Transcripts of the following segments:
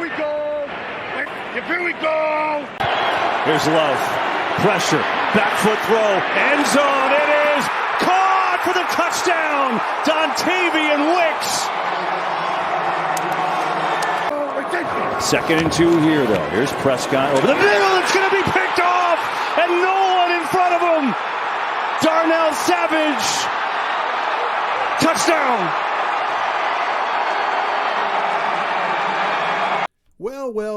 we go. Here we go. Here's Love. Pressure. Back foot throw. End zone. It is caught for the touchdown. Dontavian Wicks. 2nd and 2 here, though. Here's Prescott over the middle. It's going to be picked off. And no one in front of him. Darnell Savage. Touchdown.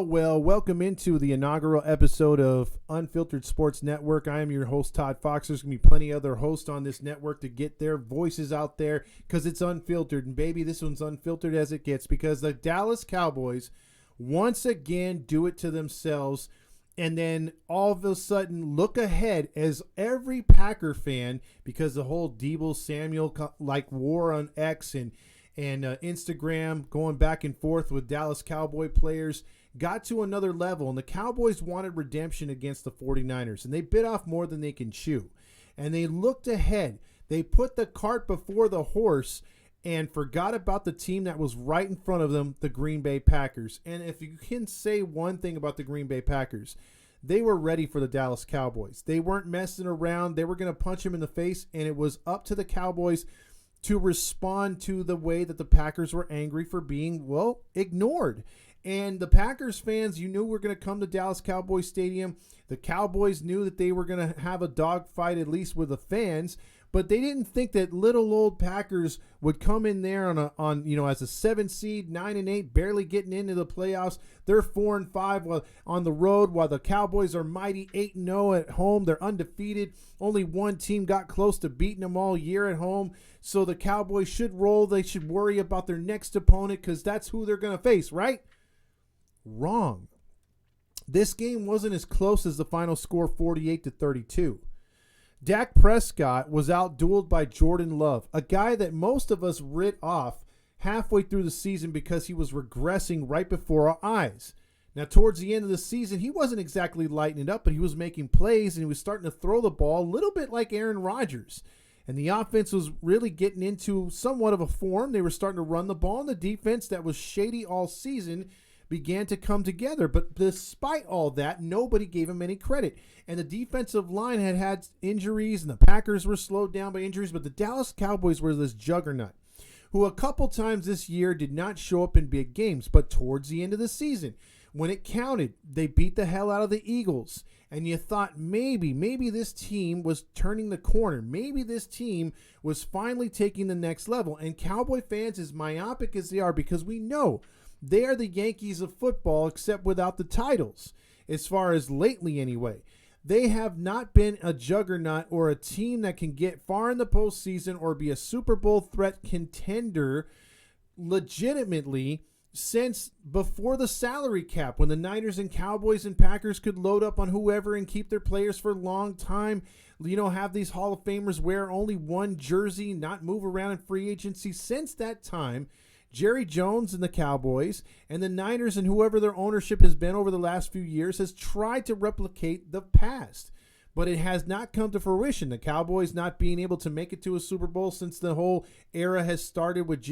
Well, welcome into the inaugural episode of Unfiltered Sports Network. I am your host, Todd Fox. There's going to be plenty of other hosts on this network to get their voices out there because it's unfiltered. And, baby, this one's unfiltered as it gets because the Dallas Cowboys once again do it to themselves and then all of a sudden look ahead as every Packer fan, because the whole Deebo Samuel war on X and Instagram going back and forth with Dallas Cowboy players got to another level, and the Cowboys wanted redemption against the 49ers, and they bit off more than they can chew, and they looked ahead. They put the cart before the horse and forgot about the team that was right in front of them, the Green Bay Packers. And if you can say one thing about the Green Bay Packers, they were ready for the Dallas Cowboys. They weren't messing around. They were going to punch them in the face, and it was up to the Cowboys to respond to the way that the Packers were angry for being, ignored. And the Packers fans, you knew were going to come to Dallas Cowboys Stadium. The Cowboys knew that they were going to have a dogfight, at least with the fans, but they didn't think that little old Packers would come in there as a 7 seed, 9-8, barely getting into the playoffs. They're 4-5 on the road, while the Cowboys are mighty 8-0 at home. They're undefeated. Only one team got close to beating them all year at home. So the Cowboys should roll. They should worry about their next opponent because that's who they're going to face, right? Wrong. This game wasn't as close as the final score, 48-32. Dak Prescott was outdueled by Jordan Love, a guy that most of us writ off halfway through the season because he was regressing right before our eyes. Now, towards the end of the season, he wasn't exactly lighting it up, but he was making plays and he was starting to throw the ball a little bit like Aaron Rodgers. And the offense was really getting into somewhat of a form. They were starting to run the ball, and the defense that was shady all season began to come together. But despite all that, nobody gave him any credit. And the defensive line had injuries, and the Packers were slowed down by injuries. But the Dallas Cowboys were this juggernaut who a couple times this year did not show up in big games. But towards the end of the season, when it counted, they beat the hell out of the Eagles. And you thought maybe this team was turning the corner. Maybe this team was finally taking the next level. And Cowboy fans, as myopic as they are, because we know they are the Yankees of football, except without the titles, as far as lately anyway. They have not been a juggernaut or a team that can get far in the postseason or be a Super Bowl threat contender legitimately since before the salary cap, when the Niners and Cowboys and Packers could load up on whoever and keep their players for a long time, have these Hall of Famers wear only one jersey, not move around in free agency. Since that time, Jerry Jones and the Cowboys and the Niners and whoever their ownership has been over the last few years has tried to replicate the past, but it has not come to fruition. The Cowboys not being able to make it to a Super Bowl since the whole era has started with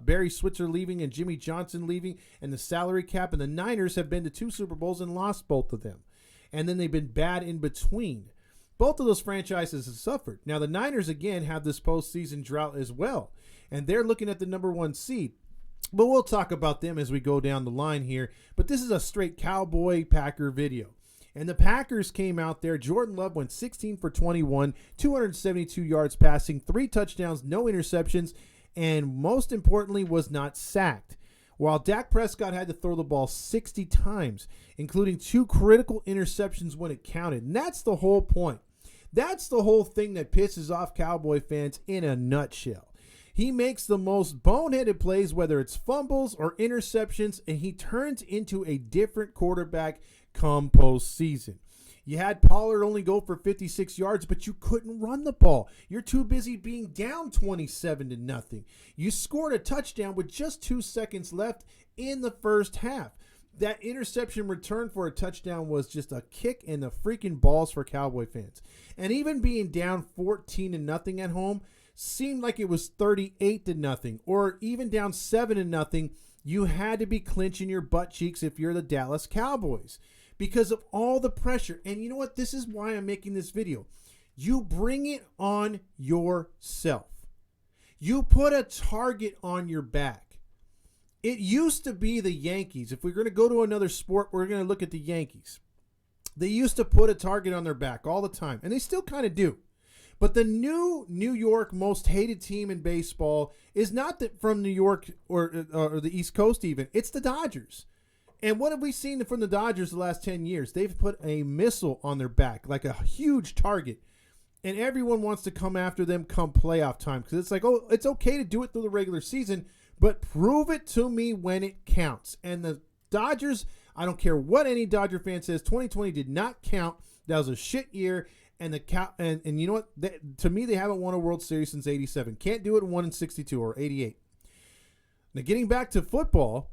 Barry Switzer leaving and Jimmy Johnson leaving and the salary cap, and the Niners have been to 2 Super Bowls and lost both of them. And then they've been bad in between. Both of those franchises have suffered. Now the Niners again have this postseason drought as well, and they're looking at the number 1 seed. But we'll talk about them as we go down the line here. But this is a straight Cowboy Packer video. And the Packers came out there. Jordan Love went 16 for 21, 272 yards passing, 3 touchdowns, no interceptions, and most importantly was not sacked. While Dak Prescott had to throw the ball 60 times, including 2 critical interceptions when it counted. And that's the whole point. That's the whole thing that pisses off Cowboy fans in a nutshell. He makes the most boneheaded plays, whether it's fumbles or interceptions, and he turns into a different quarterback come postseason. You had Pollard only go for 56 yards, but you couldn't run the ball. You're too busy being down 27-0. You scored a touchdown with just 2 seconds left in the first half. That interception return for a touchdown was just a kick in the freaking balls for Cowboy fans. And even being down 14-0 at home seemed like it was 38-0, or even down 7-0 You had to be clenching your butt cheeks if you're the Dallas Cowboys because of all the pressure. And you know what? This is why I'm making this video. You bring it on yourself. You put a target on your back. It used to be the Yankees. If we're going to go to another sport, we're going to look at the Yankees. They used to put a target on their back all the time, and they still kind of do. But the new New York most hated team in baseball is not from New York or the East Coast even. It's the Dodgers. And what have we seen from the Dodgers the last 10 years? They've put a missile on their back, like a huge target. And everyone wants to come after them come playoff time because it's like, oh, it's okay to do it through the regular season, but prove it to me when it counts. And the Dodgers, I don't care what any Dodger fan says, 2020 did not count. That was a shit year. And you know what? To me, they haven't won a World Series since '87. Can't do it in 1 in 62 or '88. Now, getting back to football,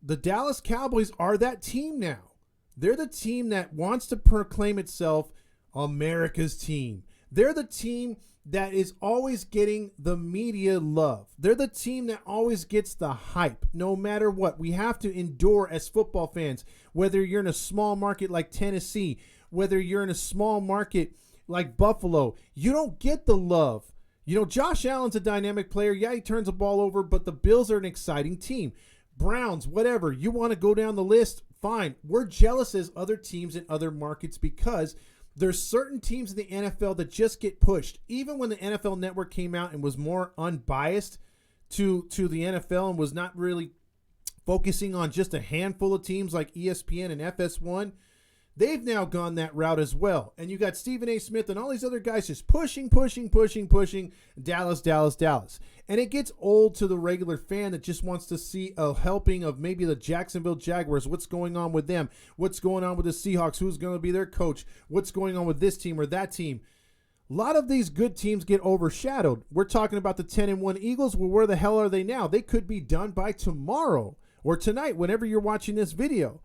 the Dallas Cowboys are that team now. They're the team that wants to proclaim itself America's team. They're the team that is always getting the media love. They're the team that always gets the hype, no matter what. We have to endure as football fans, whether you're in a small market like Tennessee, whether you're in a small market like Buffalo, you don't get the love. You know, Josh Allen's a dynamic player. Yeah, he turns the ball over, but the Bills are an exciting team. Browns, whatever. You want to go down the list? Fine. We're jealous as other teams in other markets because there's certain teams in the NFL that just get pushed. Even when the NFL Network came out and was more unbiased to the NFL and was not really focusing on just a handful of teams like ESPN and FS1, they've now gone that route as well. And you got Stephen A. Smith and all these other guys just pushing, Dallas, Dallas, Dallas. And it gets old to the regular fan that just wants to see a helping of maybe the Jacksonville Jaguars. What's going on with them? What's going on with the Seahawks? Who's going to be their coach? What's going on with this team or that team? A lot of these good teams get overshadowed. We're talking about the 10-1 Eagles. Well, where the hell are they now? They could be done by tomorrow or tonight, whenever you're watching this video.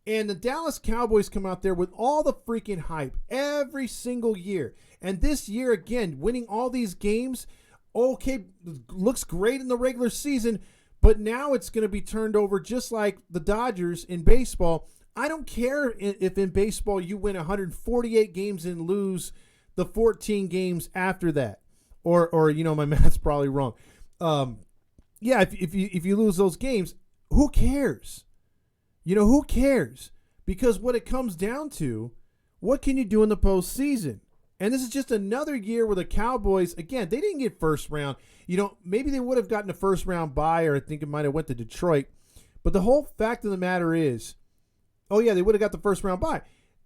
And the Dallas Cowboys come out there with all the freaking hype every single year. And this year, again, winning all these games, okay, looks great in the regular season, but now it's going to be turned over just like the Dodgers in baseball. I don't care if in baseball you win 148 games and lose the 14 games after that. Or you know, my math's probably wrong. Yeah, if you lose those games, who cares? You know, who cares? Because what it comes down to, what can you do in the postseason? And this is just another year where the Cowboys, again, they didn't get first round. You know, maybe they would have gotten a first round bye, or I think it might have went to Detroit. But the whole fact of the matter is, oh yeah, they would have got the first round bye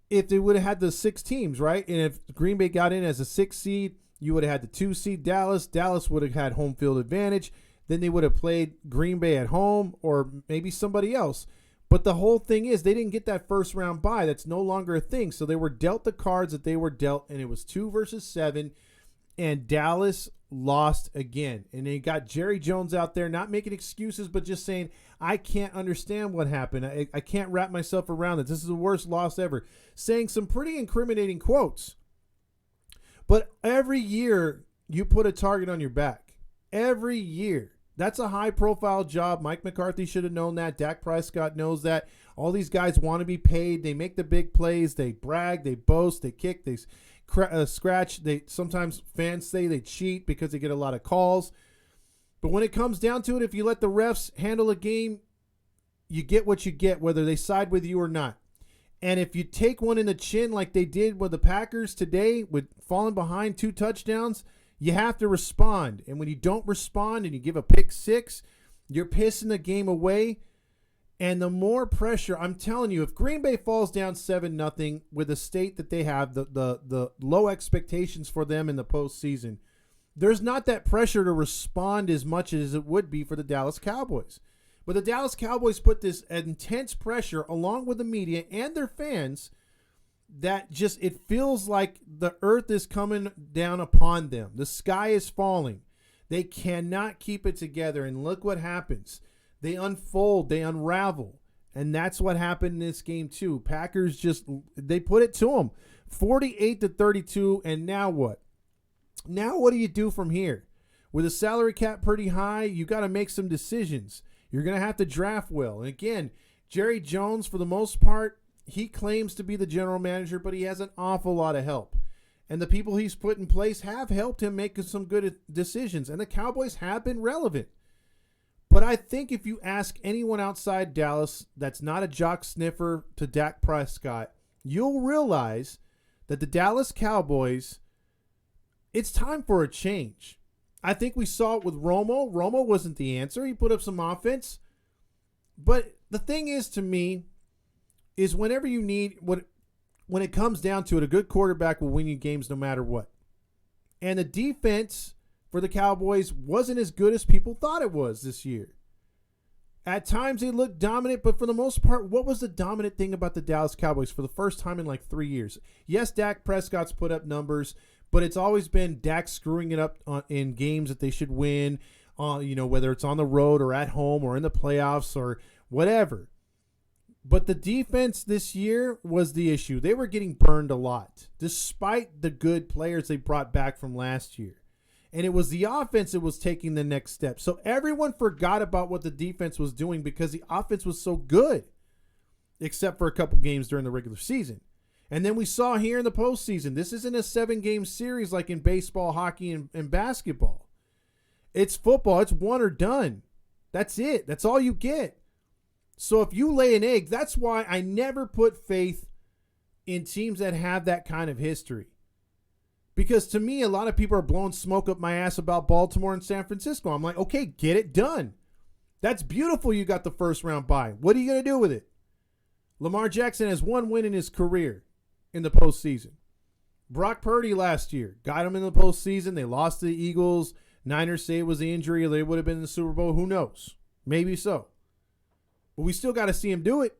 if they would have had the 6 teams, right? And if Green Bay got in as a 6 seed, you would have had the 2 seed Dallas. Dallas would have had home field advantage. Then they would have played Green Bay at home or maybe somebody else. But the whole thing is they didn't get that first round bye. That's no longer a thing. So they were dealt the cards that they were dealt, and it was 2 versus 7, and Dallas lost again. And they got Jerry Jones out there not making excuses, but just saying, I can't understand what happened. I can't wrap myself around it. This is the worst loss ever. Saying some pretty incriminating quotes. But every year you put a target on your back. Every year. That's a high-profile job. Mike McCarthy should have known that. Dak Prescott knows that. All these guys want to be paid. They make the big plays. They brag. They boast. They kick. They scratch. Sometimes fans say they cheat because they get a lot of calls. But when it comes down to it, if you let the refs handle a game, you get what you get, whether they side with you or not. And if you take one in the chin like they did with the Packers today with falling behind 2 touchdowns, you have to respond. And when you don't respond and you give a pick 6, you're pissing the game away. And the more pressure, I'm telling you, if Green Bay falls down 7-0 with the state that they have, the low expectations for them in the postseason, there's not that pressure to respond as much as it would be for the Dallas Cowboys. But the Dallas Cowboys put this intense pressure along with the media and their fans that just, it feels like the earth is coming down upon them. The sky is falling. They cannot keep it together. And look what happens. They unfold. They unravel. And that's what happened in this game too. Packers just, they put it to them. 48-32. And now what? Now what do you do from here? With a salary cap pretty high, you got to make some decisions. You're going to have to draft well. And again, Jerry Jones, for the most part, he claims to be the general manager, but he has an awful lot of help. And the people he's put in place have helped him make some good decisions. And the Cowboys have been relevant. But I think if you ask anyone outside Dallas that's not a jock sniffer to Dak Prescott, you'll realize that the Dallas Cowboys, it's time for a change. I think we saw it with Romo. Romo wasn't the answer. He put up some offense. But the thing is, to me, is whenever you need, when it comes down to it, a good quarterback will win you games no matter what. And the defense for the Cowboys wasn't as good as people thought it was this year. At times they looked dominant, but for the most part, what was the dominant thing about the Dallas Cowboys for the first time in like 3 years? Yes, Dak Prescott's put up numbers, but it's always been Dak screwing it up in games that they should win, whether it's on the road or at home or in the playoffs or whatever. But the defense this year was the issue. They were getting burned a lot, despite the good players they brought back from last year. And it was the offense that was taking the next step. So everyone forgot about what the defense was doing because the offense was so good, except for a couple games during the regular season. And then we saw here in the postseason, this isn't a 7-game series like in baseball, hockey, and basketball. It's football. It's one or done. That's it. That's all you get. So if you lay an egg, that's why I never put faith in teams that have that kind of history. Because to me, a lot of people are blowing smoke up my ass about Baltimore and San Francisco. I'm like, okay, get it done. That's beautiful you got the first round bye. What are you going to do with it? Lamar Jackson has one win in his career in the postseason. Brock Purdy last year got him in the postseason. They lost to the Eagles. Niners say it was the injury or they would have been in the Super Bowl. Who knows? Maybe so. But we still got to see him do it.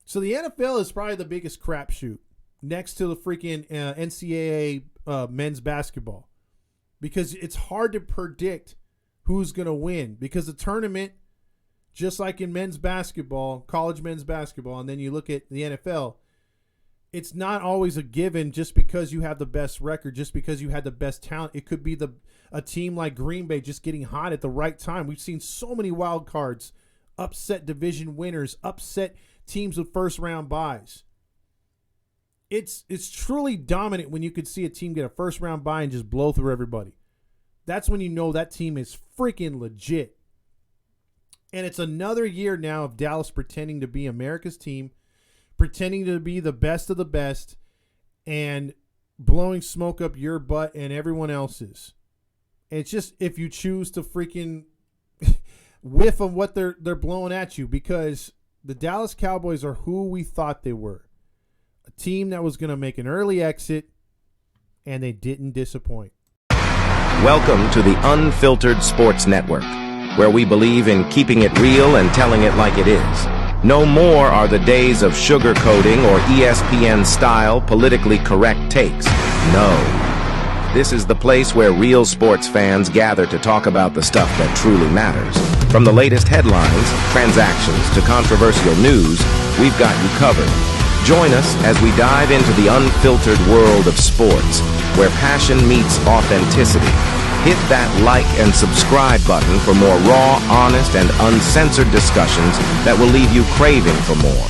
So the NFL is probably the biggest crapshoot next to the freaking NCAA men's basketball, because it's hard to predict who's going to win, because the tournament, just like in men's basketball, college men's basketball, and then you look at the NFL, it's not always a given just because you have the best record, just because you had the best talent. It could be a team like Green Bay just getting hot at the right time. We've seen so many wild cards, upset division winners, upset teams with first-round buys. It's truly dominant when you could see a team get a first-round bye and just blow through everybody. That's when you know that team is freaking legit. And it's another year now of Dallas pretending to be America's team, pretending to be the best of the best, and blowing smoke up your butt and everyone else's. It's just if you choose to freaking whiff of what they're blowing at you, because the Dallas Cowboys are who we thought they were. A team that was going to make an early exit, and they didn't disappoint. Welcome to the Unfiltered Sports Network, where we believe in keeping it real and telling it like it is. No more are the days of sugarcoating or ESPN-style politically correct takes. No. This is the place where real sports fans gather to talk about the stuff that truly matters. From the latest headlines, transactions, to controversial news, we've got you covered. Join us as we dive into the unfiltered world of sports, where passion meets authenticity. Hit that like and subscribe button for more raw, honest, and uncensored discussions that will leave you craving for more.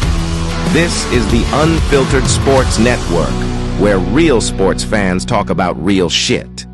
This is the Unfiltered Sports Network, where real sports fans talk about real shit.